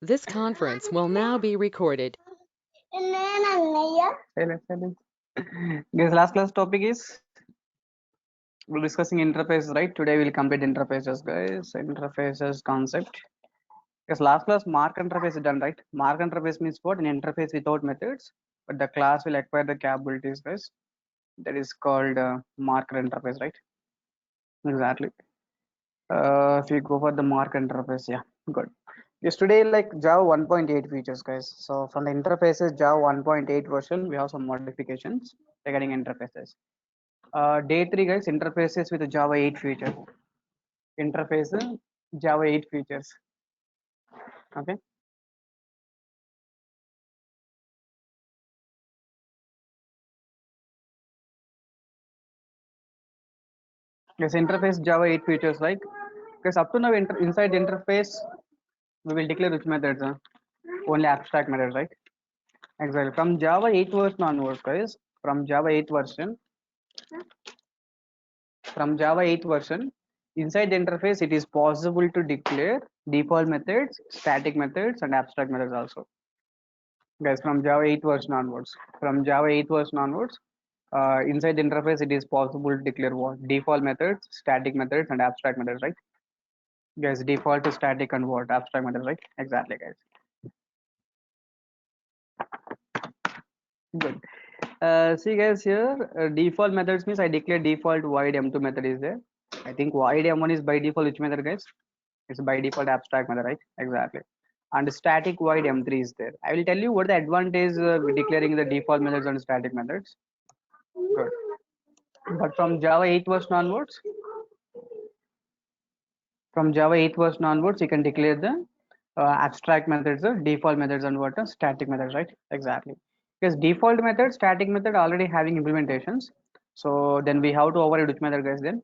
This conference will now be recorded. Guys, last class topic is we're discussing interfaces, right? Today we'll complete interfaces, guys. Interfaces concept. Because last class mark interface is done, right? Mark interface means what? An interface without methods, but the class will acquire the capabilities, guys. That is called marker interface, right? Exactly. If you go for the mark interface, yeah, good. Yes, today like Java 1.8 features, guys. So from the interfaces Java 1.8 version, we have some modifications regarding interfaces. Day 3, guys, interfaces with Java 8 feature. Interface Java 8 features. Okay. Yes, interface Java 8 features, like because up to now inside the interface we will declare which methods, only abstract methods, right? Exactly. From Java 8 version onwards, guys. From Java 8 version, from Java 8 version, inside the interface, it is possible to declare default methods, static methods, and abstract methods also. Guys, from Java 8 version onwards, from Java 8 version onwards, inside the interface, it is possible to declare what? Default methods, static methods, and abstract methods, right? Guys, default to static and what? Abstract methods, right? Exactly, guys. Good. See guys here, default methods means I declare default void m2 method is there. I think void m1 is by default which method, guys? It's by default abstract method, right? Exactly. And static void m3 is there. I will tell you what the advantage declaring the default methods and static methods. Good. But from Java 8 version onwards, you can declare the abstract methods, default methods, and what static methods, right? Exactly. Because default method, static method already having implementations. So then we have to override which method, guys? Then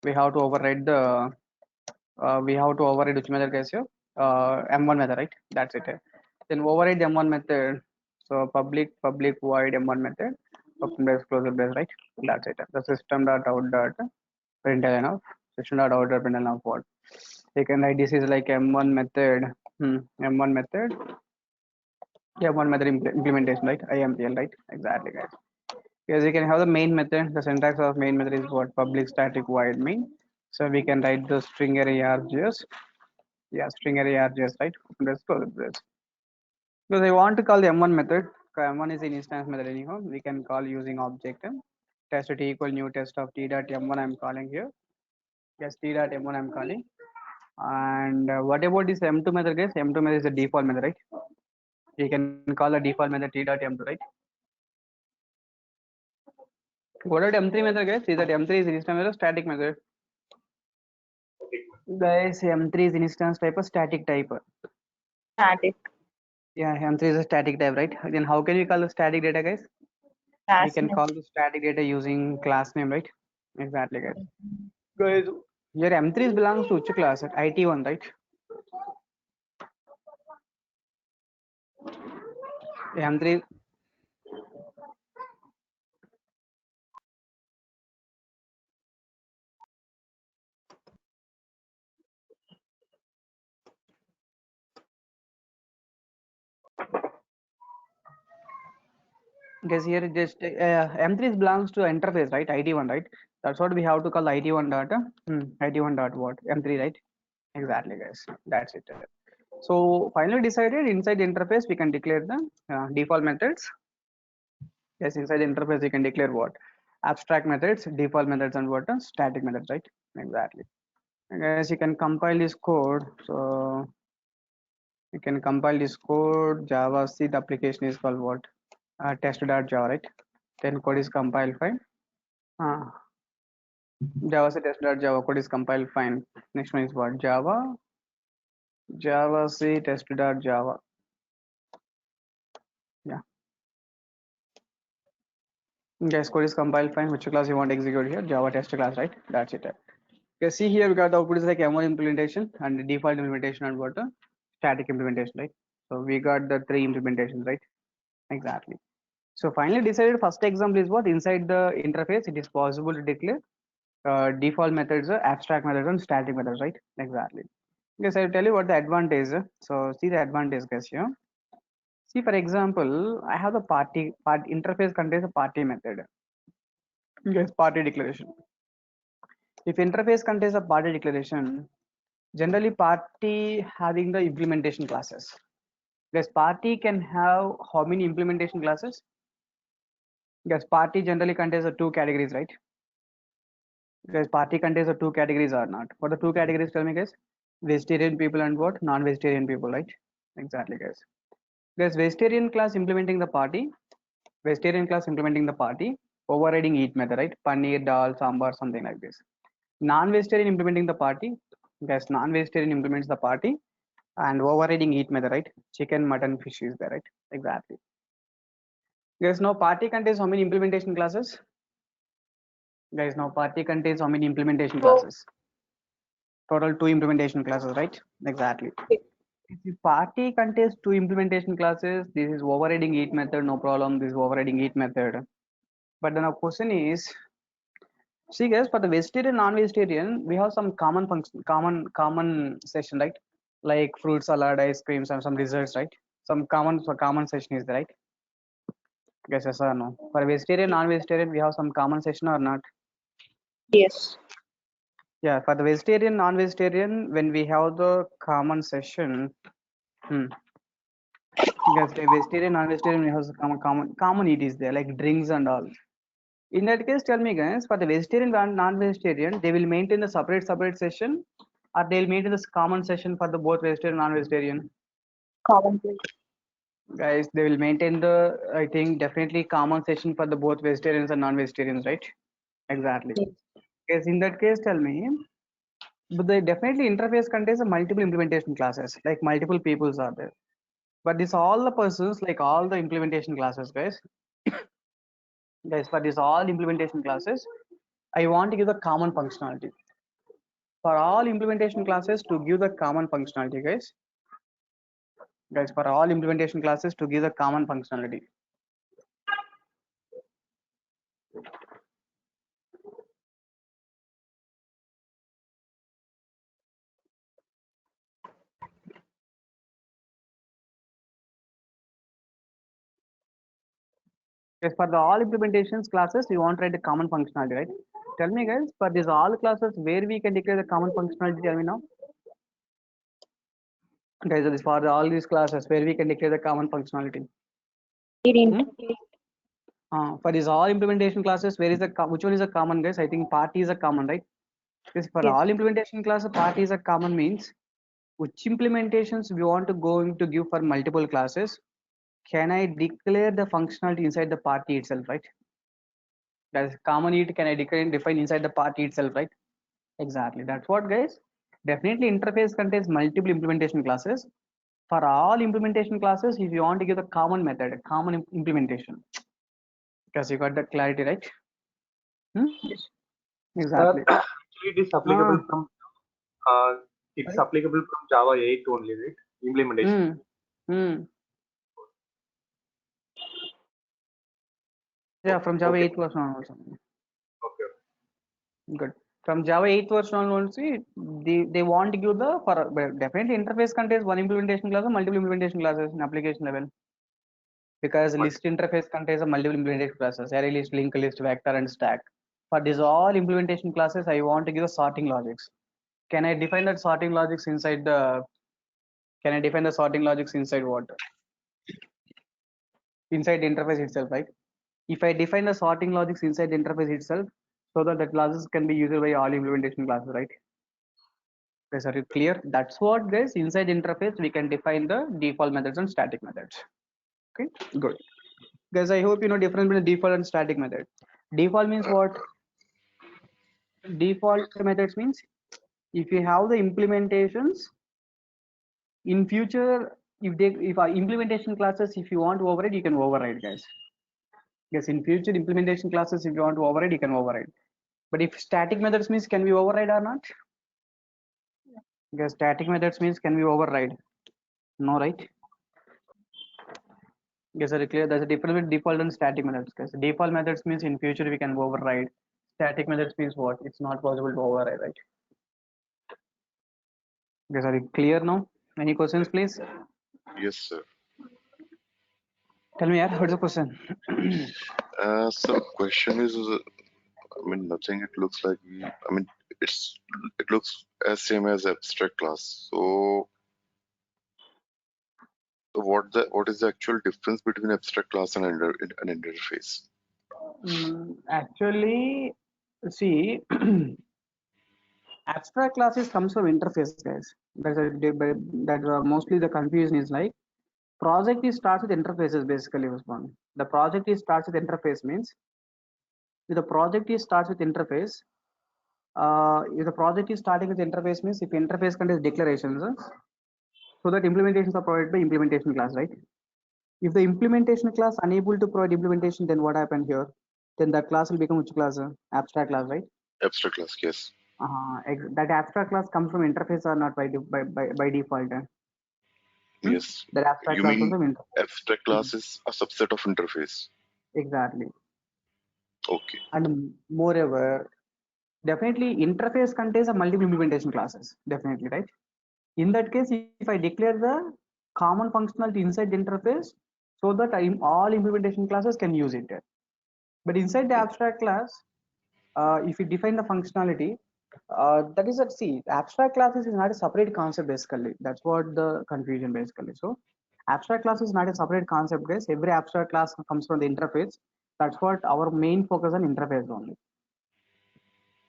we have to override the which method, guys? Here m1 method, right? That's it. Then override m1 method. So public void m1 method. Open brace, closure brace, right? That's it. The system dot out dot println of system dot out dot println of what? You can write this is like m1 method. M1 method. M1 method implementation, right? IMPL, right? Exactly, guys. Because you can have the main method. The syntax of main method is what? Public static void main. So we can write the string array args. Yeah, string array args, right? Let's close this. Because I want to call the m1 method. M1 is an instance method anyhow. We can call using object test t equal new test of t dot m1 I'm calling here. Yes, t dot m1 I'm calling. And what about this m2 method, guys? M2 method is the default method, right? You can call a default method t dot m2, right? What about m3 method, guys? Is that m3 is instance method or static method? Guys, m3 is instance type or static type? Static. Yeah, m3 is a static type, right? Then how can we call the static data, guys? We can call the static data using class name, right? Exactly, guys. Guys, your m3 belongs to which class? IT1, right? M3. Guys, here just m3 belongs to interface, right? IT1, right? That's what we have to call IT1 dot IT1 dot what? M3, right? Exactly, guys. That's it. So finally decided inside the interface we can declare the default methods. Yes, inside the interface you can declare what? Abstract methods, default methods, and what? Static methods, right? Exactly. And guys, you can compile this code. So you can compile this code. Java C. The application is called what? Test.java, right? Then code is compiled fine. Java C test.java code is compiled fine. Next one is what? Java C test.java. Yeah. Guys, code is compiled fine. Which class you want to execute here? Java test class, right? That's it. Okay, see here we got the output is like M1 implementation and the default implementation and what? Static implementation, right? So we got the 3 implementations, right? Exactly. So finally decided first example is what? Inside the interface, it is possible to declare default methods, abstract methods, and static methods, right? Exactly. Guys, I'll tell you what the advantage. So see the advantage, guys, here. See, for example, I have the part interface contains a party method. Yes, party declaration. If interface contains a party declaration, generally party having the implementation classes. Yes, party can have how many implementation classes? Yes, party generally contains the two categories, right? Guys, party contains the two categories or not? What the two categories? Tell me, guys. Vegetarian people and what? Non-vegetarian people, right? Exactly, guys. There's vegetarian class implementing the party. Vegetarian class implementing the party. Overriding eat method, right? Paneer, dal, sambar, something like this. Non-vegetarian implementing the party. Guys, non-vegetarian implements the party and overriding eat method, right? Chicken, mutton, fish is there, right? Exactly. Guys, now party contains how many implementation classes? Guys, now party contains how many implementation So, classes? Total two implementation classes, right? Exactly. If the party contains two implementation classes, this is overriding eat method, no problem. This is overriding eat method. But then our question is, see guys, for the vegetarian, non-vegetarian, we have some common function, common session, right? Like fruit salad, ice creams, and some desserts, right? Some common session is there, right? Guess yes or no? For vegetarian, non-vegetarian, we have some common session or not? yes. Yeah, for the vegetarian, non-vegetarian, when we have the common session, because the vegetarian, non-vegetarian, we have some common eat is there, like drinks and all. In that case, tell me guys, for the vegetarian and non-vegetarian, they will maintain the separate session, or they'll maintain this common session for the both vegetarian and non-vegetarian. Common place. Guys, they will maintain the, I think, definitely common session for the both vegetarians and non-vegetarians, right? Exactly. Yes. Yes, in that case, tell me, but the definitely interface contains a multiple implementation classes, like multiple peoples are there. But this all the persons, like all the implementation classes, guys. Guys, for this all implementation classes, I want to give the common functionality. For all implementation classes to give the common functionality, guys. Guys, for all implementation classes to give the common functionality. Yes, for the all implementations classes, we want to write the common functionality, right? Tell me, guys, for these all classes, where we can declare the common functionality, tell me now. Guys, this for the, all these classes, where we can declare the common functionality. Hmm? For these all implementation classes, where is the which one is a common, guys? I think party is a common, right? Yes, for Yes. all implementation classes, party is a common means which implementations we want to going to give for multiple classes. Can I declare the functionality inside the party itself, right? That is common it can I define inside the party itself, right? Exactly. That's what, guys. Definitely interface contains multiple implementation classes. For all implementation classes, if you want to give the common method, a common implementation, because you got that clarity, right? Yes. Exactly. Actually, it is applicable from it's Right? applicable from Java 8 only, right? Implementation. Yeah, from Java Okay. 8 version onwards. Okay. Good. From Java 8 version onwards, they want to give the for definitely interface contains one implementation class or multiple implementation classes in application level. Because list interface contains a multiple implementation classes, array list, linked list, vector, and stack. For these all implementation classes, I want to give the sorting logics. Can I define that sorting logics inside the? Can I define the sorting logics inside what? Inside the interface itself, right? If I define the sorting logics inside the interface itself, so that that classes can be used by all implementation classes, right? Guys, are you clear? That's what, guys. Inside interface, we can define the default methods and static methods. Okay, good. Guys, I hope you know difference between default and static method. Default means what? Default methods means if you have the implementations in future, if our implementation classes, if you want to override, you can override, guys. Yes, in future implementation classes, if you want to override, you can override. But if static methods means can we override or not? Because static methods means can we override? No, right? Yes, are you clear? There's a difference between default and static methods. Guys, default methods means in future we can override. Static methods means what? It's not possible to override, right? Okay, sorry, clear now? Any questions, please? Yes, sir. Tell me, yeah, what's the question? So question is, I mean, nothing. It looks like I mean, it looks as same as abstract class. So what is the actual difference between abstract class and an interface? Actually, see, abstract classes comes from interface, guys. That's mostly the confusion is like project is starts with interfaces basically. Usman. The project is starts with interface means if the project is starts with interface. If the project is starting with interface means if interface contains declarations, so that implementations are provided by implementation class, right? If the implementation class unable to provide implementation, then what happened here? Then that class will become which class? Abstract class, right? Abstract class, yes. That abstract class comes from interface or not by default? Yes. That abstract You class comes mean from interface. abstract class is a subset of interface? Exactly. Okay. And moreover, definitely interface contains a multiple implementation classes. Definitely, right? In that case, if I declare the common functionality inside the interface, so that all implementation classes can use it. But inside the abstract class, if you define the functionality, that is abstract classes is not a separate concept basically. That's what the confusion basically. So abstract class is not a separate concept, guys. Every abstract class comes from the interface. That's what our main focus on interface only.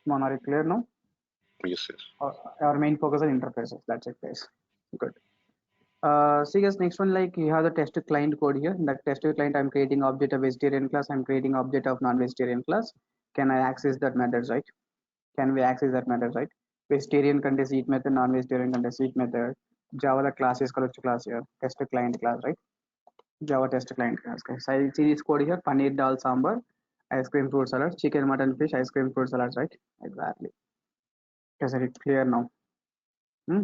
Come on, are you clear now? Yes, yes. Our main focus on interfaces. That's it, guys. Good. See guys, next one, like you have the test client code here. In that test client, I'm creating object of vegetarian class. I'm creating object of non-vegetarian class. Can I access that methods, right? Can we access that methods, right? Vegetarian contains each method, non-vegetarian contains each method. Java the class is called class here. Test client class, right? Java test client class. Okay. So I see this code here. Paneer dal sambar, ice cream fruit salad, chicken mutton fish, ice cream fruit salads, right? Exactly. Is it clear now?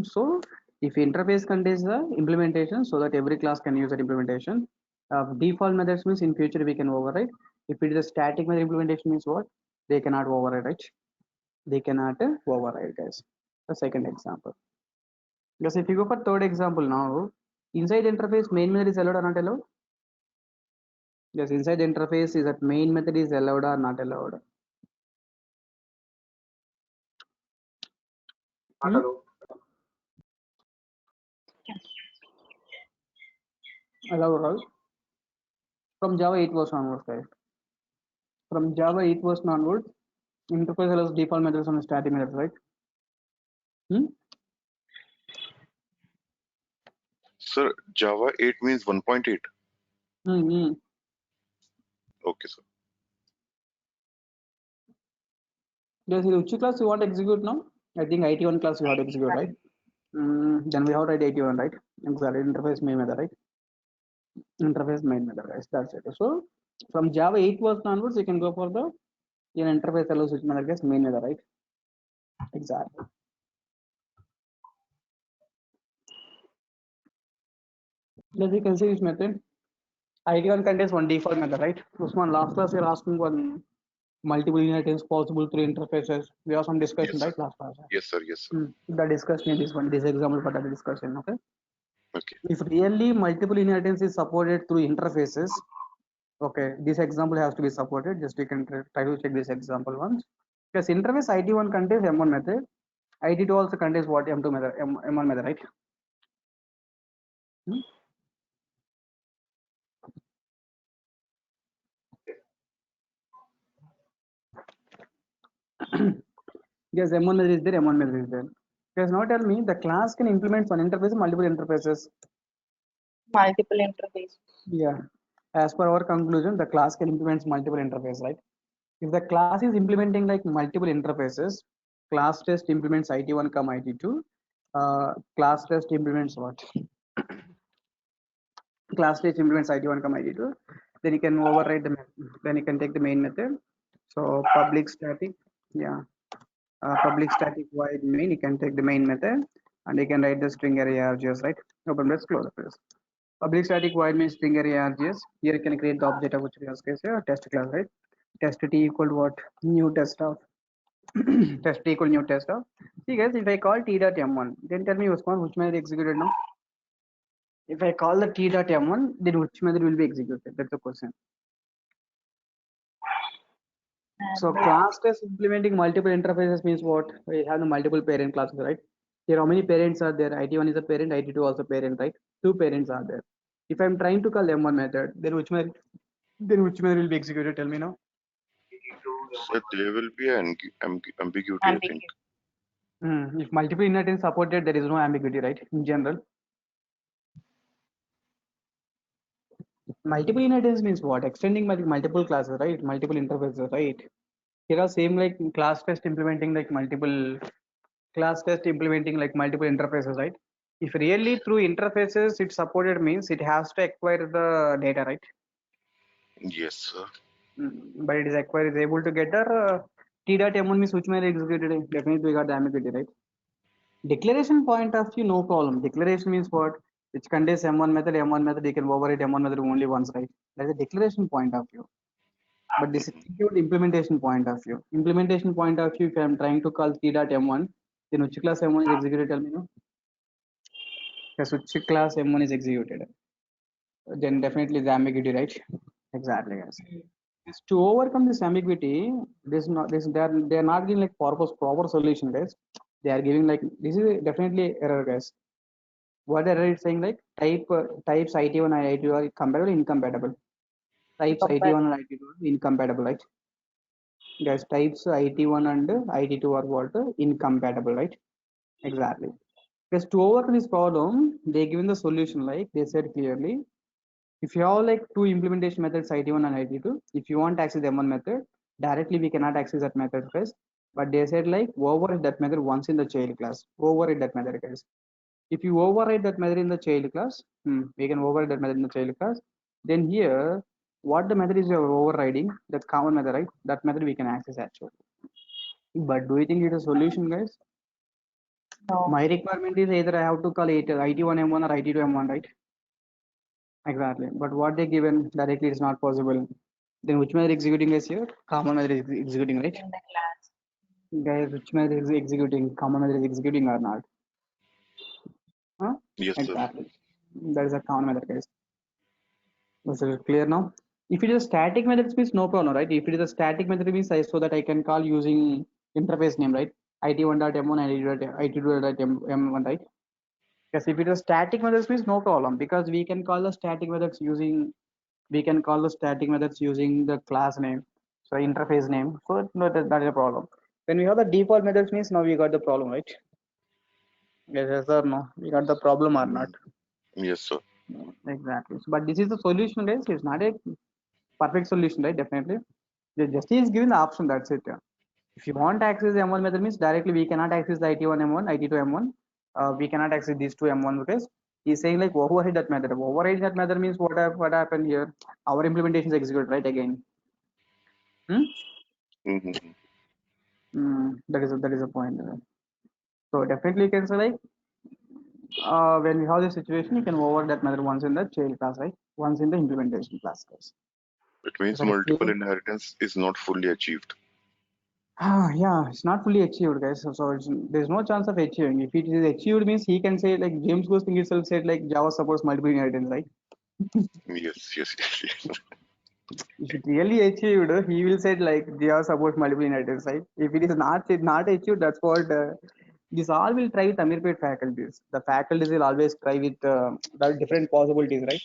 So if interface contains the implementation so that every class can use that implementation, default methods means in future we can override. If it is a static method implementation means what? They cannot override, right? They cannot override, guys. The second example. Because if you go for third example now, inside interface main method is allowed or not allowed? Yes, inside the interface is that main method is allowed or not allowed? Not allowed. Allowed, right? From Java 8 version onwards, guys. From Java 8 version onwards, interface allows default methods and static methods, right? Sir, Java 8 means 1.8. Okay, sir. Yes, which class you want to execute now? I think IT1 class you have to execute, right? Then we have to write IT1, right? Exactly. Interface main method, right? Interface main method, guys. That's it. So from Java 8 version onwards, you can go for the interface allows which method, guys? Main method, right? Exactly. As you can see this method, IT1 contains one default method, right? Usman, last class you're asking one multiple inheritance possible through interfaces. We have some discussion, Yes, right? sir. Last class. Yes, sir. Yes, sir. The discussion is this example for that discussion, okay? Okay. If really multiple inheritance is supported through interfaces, okay, this example has to be supported. Just you can try to check this example once. Because interface IT1 contains M1 method, IT2 also contains what M2 method, M1 method, right? Yes, M1 method is there, M1 method is there. Because now tell me the class can implement one interface, multiple interfaces. Multiple interfaces. Yeah. As per our conclusion, the class can implement multiple interfaces, right? If the class is implementing like multiple interfaces, class test implements IT1, IT2. Class test implements what? Class test implements IT1, IT2. Then you can override the then you can take the main method. So public static, yeah. Public static void main, you can take the main method and you can write the string array args, right? Open brace, close brace. Public static void means string array args. Here you can create the object of which we have case here, test class, right? Test t equal to what? New test of test t equal new test of. See guys, if I call t dot m1, then tell me Usman, which method executed now? If I call the t dot m1, then which method will be executed? That's the question. So class test implementing multiple interfaces means what? We have the multiple parent classes, right? Here, how many parents are there? IT1 is a parent, IT2 also parent, right? Two parents are there. If I'm trying to call M1 method, then which method will be executed? Tell me now. So there will be an ambiguity, I think. If multiple inheritance supported, there is no ambiguity, right? In general, multiple inheritance means what? Extending multiple classes, right? Multiple interfaces, right? Here are same like class test implementing like multiple interfaces, right? If really through interfaces it supported means it has to acquire the data, right? Yes, sir. But it is able to get the t dot m1 means which method executed. Definitely we got the ambiguity, right? Declaration point of view, no problem. Declaration means what? Which contains m1 method, you can override m1 method only once, right? That's a declaration point of view. But this is implementation point of view. Implementation point of view, if I'm trying to call t dot m1, then which class m1 is executed? Tell me now. Yes, which class m1 is executed? Then definitely the ambiguity, right? Exactly, guys. To overcome this ambiguity, they are not giving like proper solution, guys. They are giving like this is definitely error, guys. What error is saying like types IT1 and IT2 are compatible, incompatible. Types IT1 and IT2 are incompatible, right? Guys, types IT1 and IT2 are what? Incompatible, right? Exactly. Because to overcome this problem, they given the solution like they said clearly. If you have like two implementation methods IT1 and IT2, if you want to access the M1 method, directly we cannot access that method first. But they said like override that method once in the child class. Override that method, guys. If you override that method in the child class, we can override that method in the child class. Then here, what the method is you're overriding, that common method, right? That method we can access actually. But do you think it's a solution, guys? No. My requirement is either I have to call it IT1 M1 or IT2 M1, right? Exactly. But what they given directly is not possible. Then which method executing is here? Common method is executing, right? In the class. Guys, which method is executing? Common method is executing or not? Huh? Yes, sir. Exactly. That is a common method, guys. Is it clear now? If it is a static method, it means no problem, right? If it is a static method, it means so that I can call using interface name, right? IT1.m1 and IT2.m1, right? Because if it is static methods, means no problem because we can call the static methods using the class name, so interface name. So no, that is a problem. When we have the default methods, means now we got the problem, right? Yes or no? We got the problem or not? Yes, sir. Exactly. So, but this is the solution, guys. It's not a perfect solution, right? Definitely. The justice is given the option. That's it. Yeah. If you want to access the M1 method, means directly we cannot access the IT1 M1, IT2 M1. We cannot access these two M1 because he's saying like override that method. Override that method means what happened here? Our implementation is executed right again. Mm-hmm. That is a point. So definitely you can say like when we have this situation, you can override that method once in the child class, right? Once in the implementation class, guys. It means Is that multiple clear? inheritance is not fully achieved. Yeah, it's not fully achieved, guys. So there's no chance of achieving. If it is achieved, means he can say like James Ghosting itself said like Java supports multiple inheritance, right? Yes, yes, yes, yes. If it really achieved, he will say like Java supports multiple inheritance, right? If it is not achieved, that's what this all will try with Amirpet faculties. The faculties will always try with the different possibilities, right?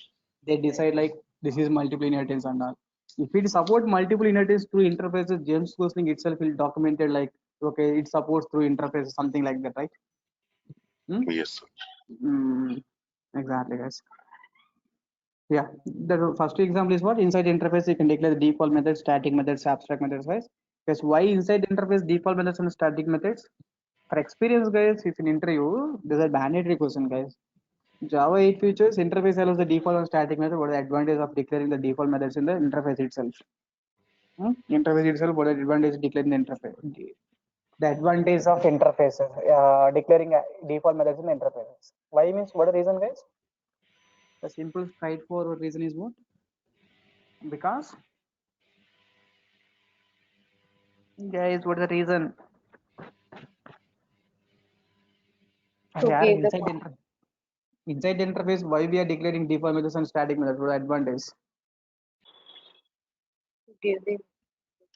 They decide like this is multiple inheritance and all. If it support multiple inheritance through interfaces, James Gosling itself will document it like okay, it supports through interfaces, something like that, right? Hmm? Yes, sir. Mm, exactly, guys. Yeah, the first example is what inside interface you can declare the default methods, static methods, abstract methods, guys. Because why inside interface default methods and static methods? For experience, guys, if in interview, there's a mandatory question, guys. Java 8 features interface allows the default and static method. What is the advantage of declaring the default methods in the interface itself? Interface itself, what is the advantage of declaring the interface? The advantage of interfaces, declaring default methods in the interfaces. Why means what the reason, guys? The simple, straightforward reason is what? Because, guys, what is the reason? Yeah, give the inside the interface, why we are declaring default methods and static methods? What advantage? give the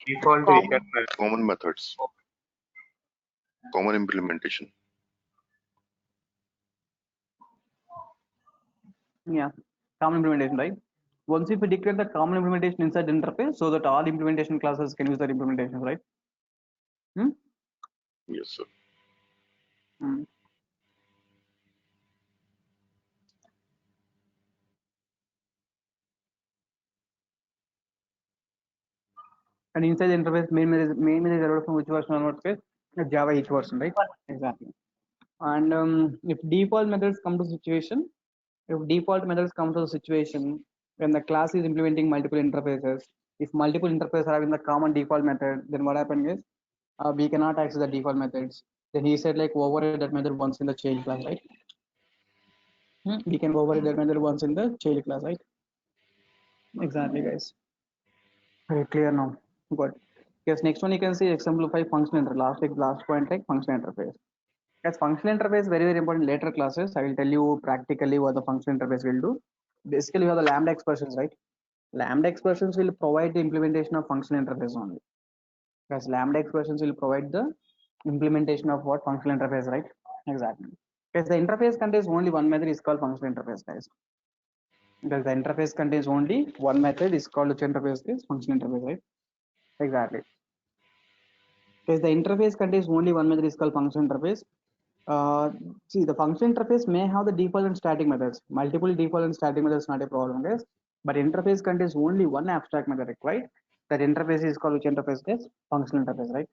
Default we common can Common methods, common implementation. Yeah, common implementation, right? Once if we declare the common implementation inside the interface, so that all implementation classes can use that implementation, right? Yes, sir. Hmm. And inside the interface, main method is derived from which version onwards? Case Java each version, right? Exactly. And if default methods come to situation, when the class is implementing multiple interfaces, if multiple interfaces are having the common default method, then what happens is we cannot access the default methods. Then he said like override that method once in the child class, right? We can override that method once in the child class, right? Exactly, guys. Very clear now. Good. Yes, next one you can see exemplify functional interface. Last point like functional interface. Yes, functional interface very important later classes. I will tell you practically what the functional interface will do. Basically, we have the lambda expressions, right? Lambda expressions will provide the implementation of functional interface only. Because lambda expressions will provide the implementation of what functional interface, right? Exactly. Because the interface contains only one method is called functional interface, guys. Because the interface contains only one method is called which interface is functional interface, right? Exactly. Because the interface contains only one method is called function interface. See, the function interface may have the default and static methods. Multiple default and static methods not a problem, guys. But interface contains only one abstract method required. That interface is called which interface, guys? Functional interface, right?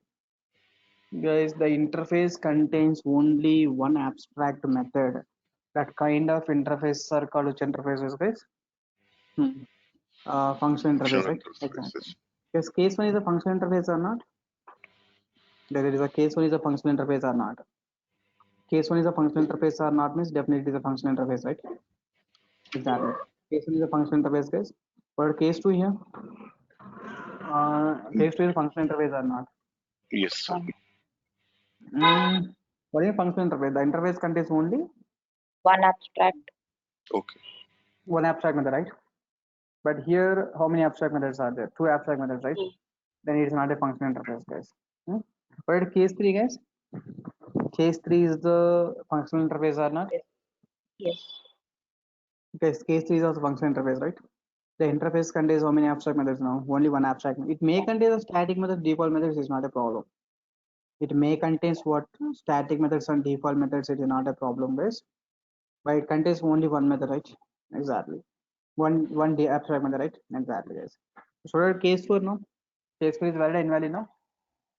Guys, the interface contains only one abstract method. That kind of interface are called which interfaces, guys? Function interface, Functional right? Exactly. interfaces. Yes, case one is a function interface or not? There is a case one is a functional interface or not? Case one is a functional interface or not means definitely it is a functional interface, right? Exactly. Case one is a functional interface, guys. But case two here, case two is a functional interface or not? Yes, sir. What is a functional interface? The interface contains only one abstract. Okay. one abstract method, right? But here, how many abstract methods are there? Two abstract methods, right? Then it is not a functional interface, guys. But case three, guys. Case three is the functional interface or not? Yes. Because case three is also functional interface, right? The interface contains how many abstract methods now? Only one abstract. It may contain a static method, default methods is not a problem. It may contains what static methods and default methods. It is not a problem, guys. But it contains only one method, right? Exactly. One abstract method, right? Exactly, guys. So that case four now. Case four is valid or invalid now?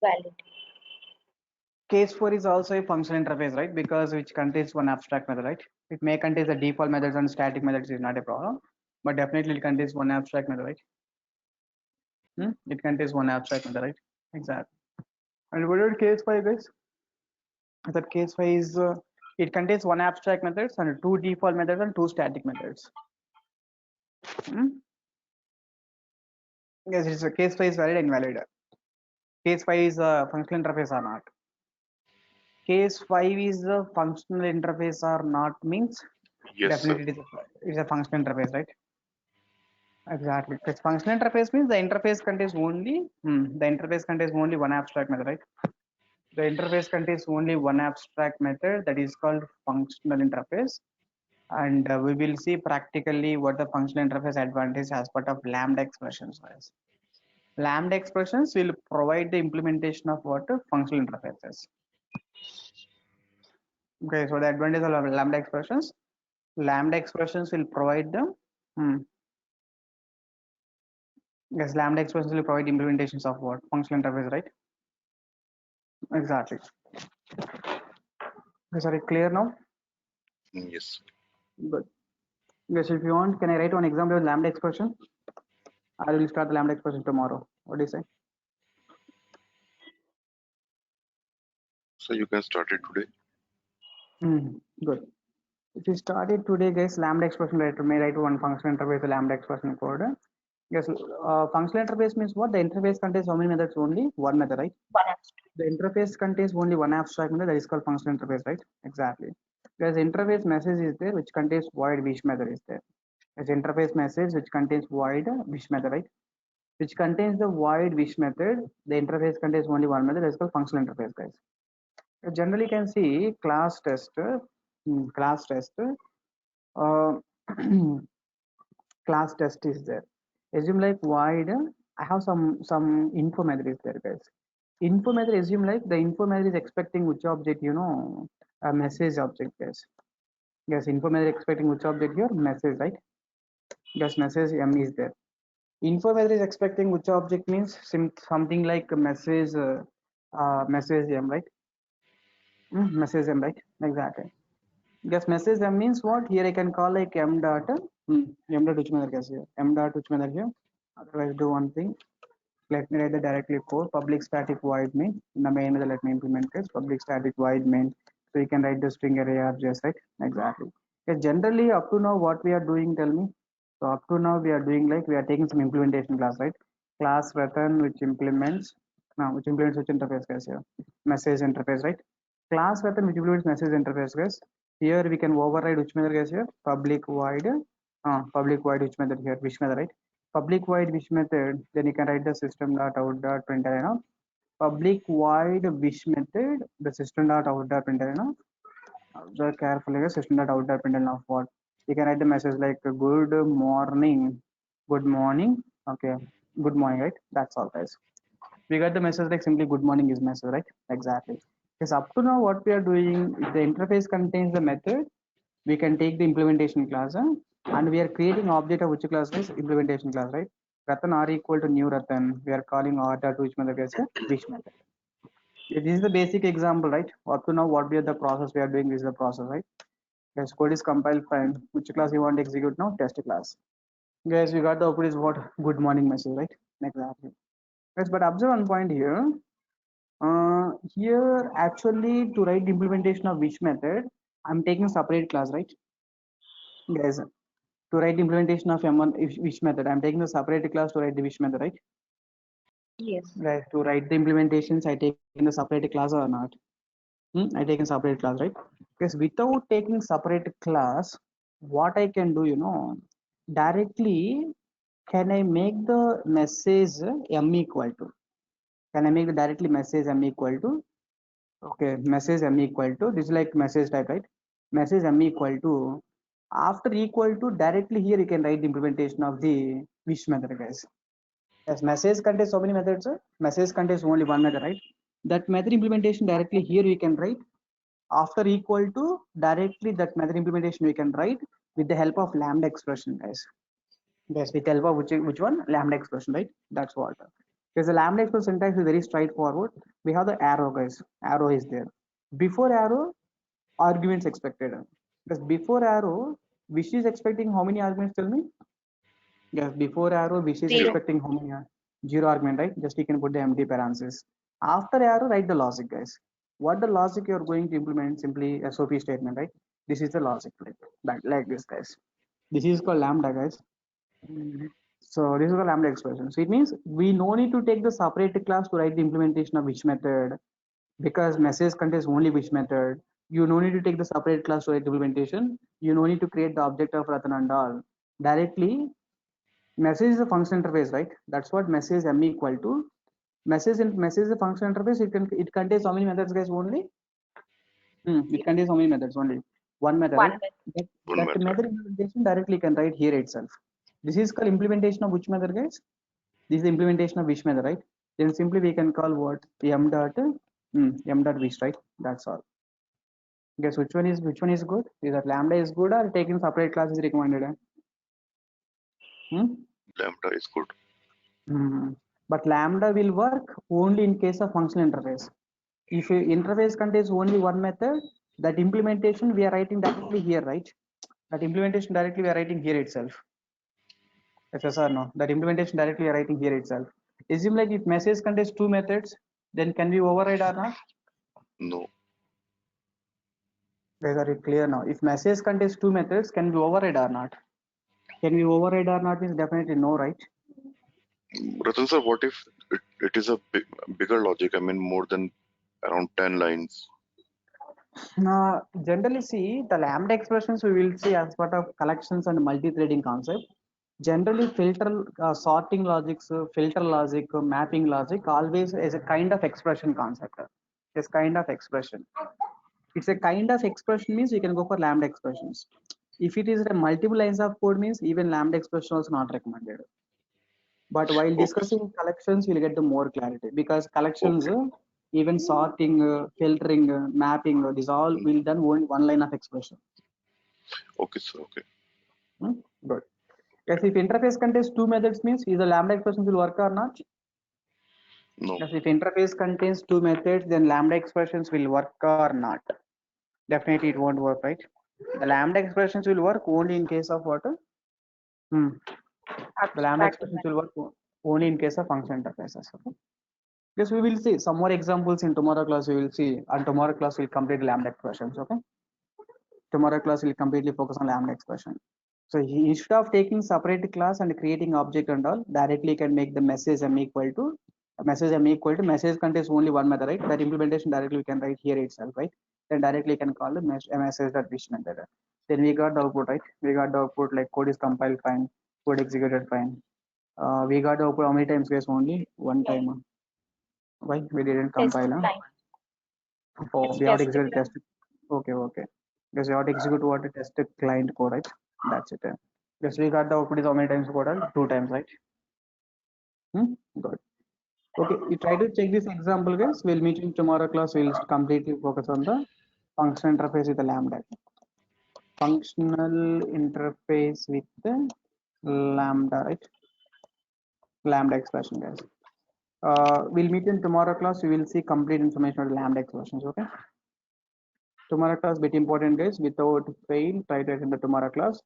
Valid. Case 4 is also a functional interface, right? Because which contains one abstract method, right? It may contain the default methods and static methods is not a problem, but definitely it contains one abstract method, right? It contains one abstract method, right? Exactly. And what is case 5, guys? That case 5 is it contains one abstract methods and two default methods and two static methods. Yes, it's a case 5 is valid and invalid. Case 5 is a functional interface or not? Case 5 is a functional interface or not means Yes, sir. definitely it is a functional interface, right? Exactly. Because functional interface means the interface contains only one abstract method, right? The interface contains only one abstract method that is called functional interface, and we will see practically what the functional interface advantage as part of lambda expressions is. Lambda expressions will provide the implementation of what functional interfaces. Okay, so the advantage of lambda expressions will provide the yes, lambda expressions will provide implementations of what functional interface, right? Exactly. Is it clear now? Yes. Good. Yes, if you want, can I write one example of lambda expression? I will start the lambda expression tomorrow. What do you say? So you can start it today. Good. If you started today, guys, lambda expression may write one functional interface, lambda expression code. Yes, functional interface means what? The interface contains how many methods? Only one method, right? One abstract. The interface contains only one abstract method that is called functional interface, right? Exactly. There's interface message is there which contains void wish method is there. There's interface message which contains void wish method, right? Which contains the void wish method. The interface contains only one method. That's called functional interface, guys. Generally, you can see class test, uh, class test is there. Assume like void. I have some info method is there, guys. Info method, assume like the info method is expecting which object, a message object, guys. Yes, info method expecting which object here, message, right? Yes, message m is there. Info method is expecting which object means something like a message, message m, right? Message m, right? Exactly. Yes, message m means what? Here I can call like m dot, m dot which method, guys, here? M dot which method here? Otherwise, do one thing. Let me write the directly code public static void main. In the main method, let me implement this public static void main. So you can write the string array objects, right? Exactly. Okay, generally up to now what we are doing, tell me. So up to now we are doing like we are taking some implementation class, right? Class return which implements which interface, guys, here? Message interface, right? Class method which implements message interface, guys. Here we can override which method, guys, here? Public void which method here? Which method, right? Public void wish method, then you can write the system dot out dot println. Public void wish method, the system dot out dot println. Observe carefully, system dot out dot println of what? You can write the message like good morning, okay, good morning, right? That's all, guys. We got the message like simply good morning is message, right? Exactly. Because up to now what we are doing, if the interface contains the method, we can take the implementation class, and we are creating object of which class is implementation class, right? Ratan r equal to new Ratan. We are calling r dot which method is which method. This is the basic example, right? Up to now, what we are the process we are doing, this is the process, right? Yes, code is compiled, fine. Which class you want to execute now? Test class. Guys, we got the output is what? Good morning message, right? Exactly. Yes, but observe one point here. Here actually to write the implementation of which method, I'm taking separate class, right? Guys, to write the implementation of M1 which method, I'm taking the separate class to write the which method, right? Yes. Right. To write the implementations, I take in the separate class or not? I take in separate class, right? Because without taking separate class, what I can do, directly can I make the message m equal to? Can I make the directly message m equal to? Okay, message m equal to, this is like message type, right? Message m equal to, after equal to, directly here you can write the implementation of the which method, guys. Yes, message contains so many methods, sir. Message contains only one method, right? That method implementation directly here we can write. After equal to, directly that method implementation we can write with the help of lambda expression, guys. Yes, with the help of which one? Lambda expression, right? That's what. Because the lambda expression syntax is very straightforward. We have the arrow, guys. Arrow is there. Before arrow, arguments expected. Because before arrow, which is expecting how many arguments? Tell me. Yes, before arrow, which is 0. expecting how many? Zero argument, right? Just you can put the empty parenthesis. After arrow, write the logic, guys. What the logic you're going to implement? Simply a SOP statement, right? This is the logic, like this, guys. This is called lambda, guys. So this is the lambda expression. So it means we no need to take the separate class to write the implementation of which method, because message contains only which method. You no need to take the separate class to write the implementation. You no need to create the object of Ratan and all. Directly, message is a function interface, right? That's what message m equal to. Message is a function interface. It contains how many methods, guys? Only. It contains how many methods? Only one method, One right? method. One That method. method implementation directly can write here itself. This is called implementation of which method, guys? This is the implementation of which method, right? Then simply we can call what? M dot which, right? That's all. Guess which one is good? Is that lambda is good or taking separate class is recommended? Lambda is good. But lambda will work only in case of functional interface. If a interface contains only one method, that implementation we are writing directly here, right? That implementation directly we are writing here itself. Yes or no? That implementation directly we are writing here itself. Assume like if message contains two methods, then can we override or not? No. Guys, are you clear now? If message contains two methods, can we override or not? Can we override or not means definitely no, right? Ratan sir, what if it is a bigger logic? I mean, more than around 10 lines. Now, generally see the lambda expressions we will see as part of collections and multi-threading concept. Generally filter sorting logics, filter logic, mapping logic always is a kind of expression concept. It's kind of expression. It's a kind of expression means you can go for lambda expressions. If it is a multiple lines of code means even lambda expression is not recommended. But while Okay. discussing collections, you'll get the more clarity because collections, Okay. even sorting, filtering, mapping, these all will done only one line of expression. Okay, sir. Okay. Good. Yes, if interface contains two methods means is the lambda expression will work or not? No. Yes, if interface contains two methods, then lambda expressions will work or not? Definitely it won't work, right? The lambda expressions will work only in case of what? The lambda Abstract expressions will work only in case of function interfaces. Okay? Yes, we will see some more examples in tomorrow class. We will see, and tomorrow class will complete lambda expressions. Okay. Tomorrow class will completely focus on lambda expression. So instead of taking separate class and creating object and all, directly you can make the message m equal to message contains only one method, right? That implementation directly we can write here itself, right? Then directly you can call the message that wish method. Then we got the output, right? We got the output like code is compiled fine, code executed fine. We got the output how many times? Guys, only one time. Why we didn't Test compile? line. Oh, It's we have to test execute line. test. Okay. Because we have to execute what a test client code, right? That's it. Because we got the output is how many times coded? 2 times, right? Good. Okay, you try to check this example, guys. We'll meet in tomorrow class. We'll completely focus on the functional interface with the lambda. Functional interface with the lambda, right? Lambda expression, guys. We'll meet in tomorrow class. We will see complete information on lambda expressions. Okay. Tomorrow class bit important, guys. Without fail, try to attend the tomorrow class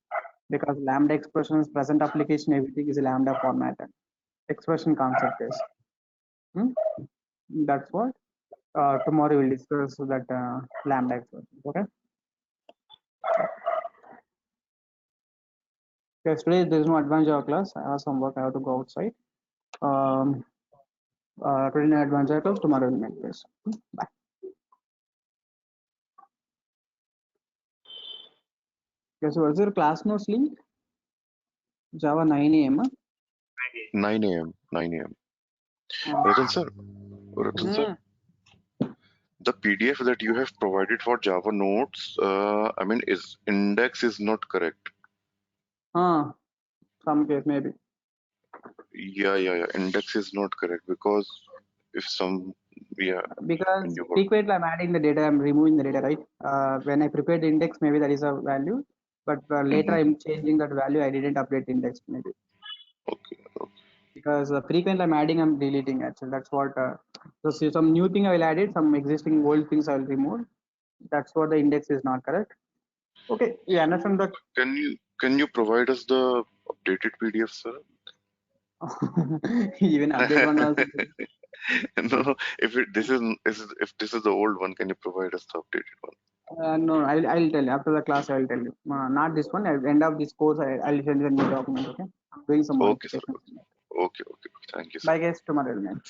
because lambda expressions, present application, everything is a lambda format. Expression concept is. That's what. Tomorrow we'll discuss that lambda expression. Okay. Guys, today there is no advanced Java class. I have some work. I have to go outside. Today no advanced Java class. Tomorrow we'll make this. Bye. Okay, so what's your class notes link? Java 9 a.m. 9 a.m. 9 a.m. Ratan sir, the PDF that you have provided for Java notes, I mean, is index is not correct. Some case maybe. Yeah. Index is not correct because if some, yeah. Because you got- frequently I'm adding the data, I'm removing the data, right? When I prepared the index, maybe that is a value, but later I'm changing that value. I didn't update the index maybe Okay. because frequently I'm adding, I'm deleting actually. That's what. So see, some new thing I will add it, some existing old things I will remove. That's what the index is not correct. Okay, you understand that? Can you provide us the updated PDF, sir? Even update one also. No, if this is the old one, can you provide us the updated one? No, I'll tell you after the class. I'll tell you. Not this one. At the end of this course, I'll send you a new document. Okay, I'm doing some Okay, sir. modifications. Okay. Thank you, sir. Bye guys. Tomorrow we'll meet.